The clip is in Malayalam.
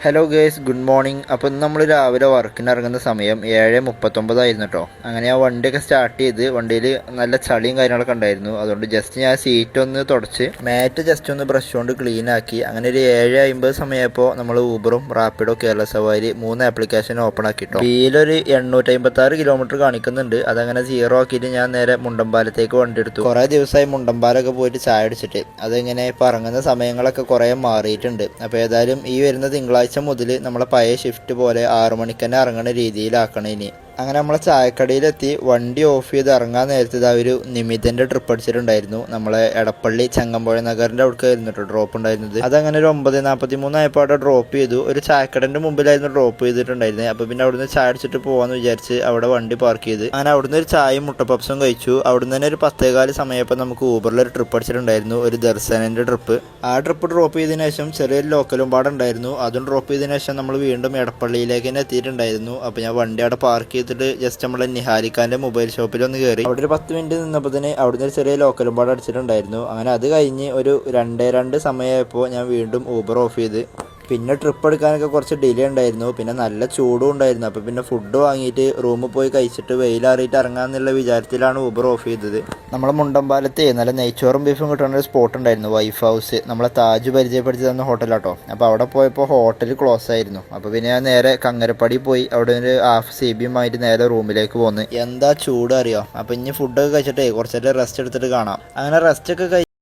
Hello guys, good morning. അപ്പോൾ ഇന്ന് നമ്മൾ രാവിലെ വർക്കിന് ഇറങ്ങുന്ന സമയം 7:39 ആയിരുന്നു കേട്ടോ. അങ്ങനെ ആ വണ്ടിയൊക്കെ സ്റ്റാർട്ട് ചെയ്ത് വണ്ടിയിൽ നല്ല ചളിയും കാര്യങ്ങളൊക്കെ ഉണ്ടായിരുന്നു. അതുകൊണ്ട് ജസ്റ്റ് ഞാൻ സീറ്റ് ഒന്ന് തുടച്ച് മാറ്റ് ജസ്റ്റ് ഒന്ന് ബ്രഷ് കൊണ്ട് ക്ലീൻ ആക്കി. അങ്ങനെ ഒരു 7:50 സമയപ്പോൾ നമ്മൾ ഊബറും റാപ്പിഡോ കേരള സവാരി 3 ആപ്ലിക്കേഷൻ ഓപ്പൺ ആക്കിട്ടോ. വീലൊരു 856 കിലോമീറ്റർ കാണിക്കുന്നുണ്ട്. അതങ്ങനെ സീറോ ആക്കിയിട്ട് ഞാൻ നേരെ മുണ്ടമ്പാലത്തേക്ക് വണ്ടി എടുത്തു. കുറേ ദിവസമായി മുണ്ടമ്പാലൊക്കെ പോയിട്ട് ചായ അടിച്ചിട്ട് അതെങ്ങനെ ഇപ്പോൾ ഇറങ്ങുന്ന സമയങ്ങളൊക്കെ കുറേ മാറിയിട്ടുണ്ട്. അപ്പോൾ ഏതായാലും ഈ വരുന്ന തിങ്കളാഴ്ച മുതൽ നമ്മളെ പഴയ ഷിഫ്റ്റ് പോലെ 6 മണിക്ക് തന്നെ ഇറങ്ങുന്ന രീതിയിലാക്കണം ഇനി. അങ്ങനെ നമ്മളെ ചായക്കടയിലെത്തി വണ്ടി ഓഫ് ചെയ്ത് ഇറങ്ങാൻ നേരത്തെ ഒരു നിമിതൻ്റെ ട്രിപ്പ് അടിച്ചിട്ടുണ്ടായിരുന്നു. നമ്മളെ എടപ്പള്ളി ചങ്ങമ്പുഴ നഗറിൻ്റെ അവിടേക്കായിരുന്നു കേട്ടോ ഡ്രോപ്പ് ഉണ്ടായിരുന്നത്. അതങ്ങനെ ഒരു 9:43 ആയപ്പോൾ അവിടെ ഡ്രോപ്പ് ചെയ്തു. ഒരു ചായക്കടൻ്റെ മുമ്പിലായിരുന്നു ഡ്രോപ്പ് ചെയ്തിട്ടുണ്ടായിരുന്നത്. അപ്പോൾ പിന്നെ അവിടുന്ന് ചായ അടിച്ചിട്ട് പോകാമെന്ന് വിചാരിച്ച് അവിടെ വണ്ടി പാർക്ക് ചെയ്ത് അങ്ങനെ അവിടുന്ന് ഒരു ചായയും മുട്ടപ്പപ്സും കഴിച്ചു. അവിടുന്ന് തന്നെ ഒരു 10:15 സമയപ്പോൾ നമുക്ക് ഊബറിൽ ഒരു ട്രിപ്പ് അടിച്ചിട്ടുണ്ടായിരുന്നു, ഒരു ദർശനൻ്റെ ട്രിപ്പ്. ആ ട്രിപ്പ് ഡ്രോപ്പ് ചെയ്തതിനു ശേഷം ചെറിയൊരു ലോക്കലും പാടുണ്ടായിരുന്നു. അതും ഡ്രോപ്പ് ചെയ്തതിനു ശേഷം നമ്മൾ വീണ്ടും എടപ്പള്ളിയിലേക്ക് തന്നെ എത്തിയിട്ടുണ്ടായിരുന്നു. അപ്പോൾ ഞാൻ വണ്ടി അവിടെ പാർക്ക് ചെയ്ത് ജസ്റ്റ് നമ്മളെ നിഹാരിക്കാൻ്റെ മൊബൈൽ ഷോപ്പിൽ ഒന്ന് കയറി. അവിടെ ഒരു 10 മിനിറ്റ് നിന്നപ്പോൾ തന്നെ അവിടുന്ന് ഒരു ചെറിയ ലോക്കലും പാട് അടിച്ചിട്ടുണ്ടായിരുന്നു. അങ്ങനെ അത് കഴിഞ്ഞ് ഒരു 2:02 സമയമായപ്പോൾ ഞാൻ വീണ്ടും ഊബർ ഓഫ് ചെയ്ത്. പിന്നെ ട്രിപ്പ് എടുക്കാനൊക്കെ കുറച്ച് ഡിലേ ഉണ്ടായിരുന്നു, പിന്നെ നല്ല ചൂടും ഉണ്ടായിരുന്നു. അപ്പോൾ പിന്നെ ഫുഡ് വാങ്ങിയിട്ട് റൂമിൽ പോയി കഴിച്ചിട്ട് വെയിലാറിയിട്ട് ഇറങ്ങാമെന്നുള്ള വിചാരത്തിലാണ് ഊബർ ഓഫ് ചെയ്തത്. നമ്മളെ മുണ്ടമ്പാലത്തെ നല്ല നെയ്ച്ചോറും ബീഫും കിട്ടുന്ന ഒരു സ്പോട്ട് ഉണ്ടായിരുന്നു, വൈഫ് ഹൗസ്. നമ്മളെ താജ് പരിചയപ്പെടുത്തി തന്ന ഹോട്ടലാട്ടോ. അപ്പോൾ അവിടെ പോയപ്പോൾ ഹോട്ടൽ ക്ലോസ് ആയിരുന്നു. അപ്പോൾ പിന്നെ ഞാൻ നേരെ കങ്ങരപ്പടി പോയി അവിടെ ഒരു ഹാഫ് CBയുമായിട്ട് നേരെ റൂമിലേക്ക് പോന്ന്. എന്താ ചൂട് അറിയോ. അപ്പോൾ ഇനി ഫുഡൊക്കെ കഴിച്ചിട്ടേ കുറച്ചേരം റെസ്റ്റ് എടുത്തിട്ട് കാണാം. അങ്ങനെ റെസ്റ്റ് ഒക്കെ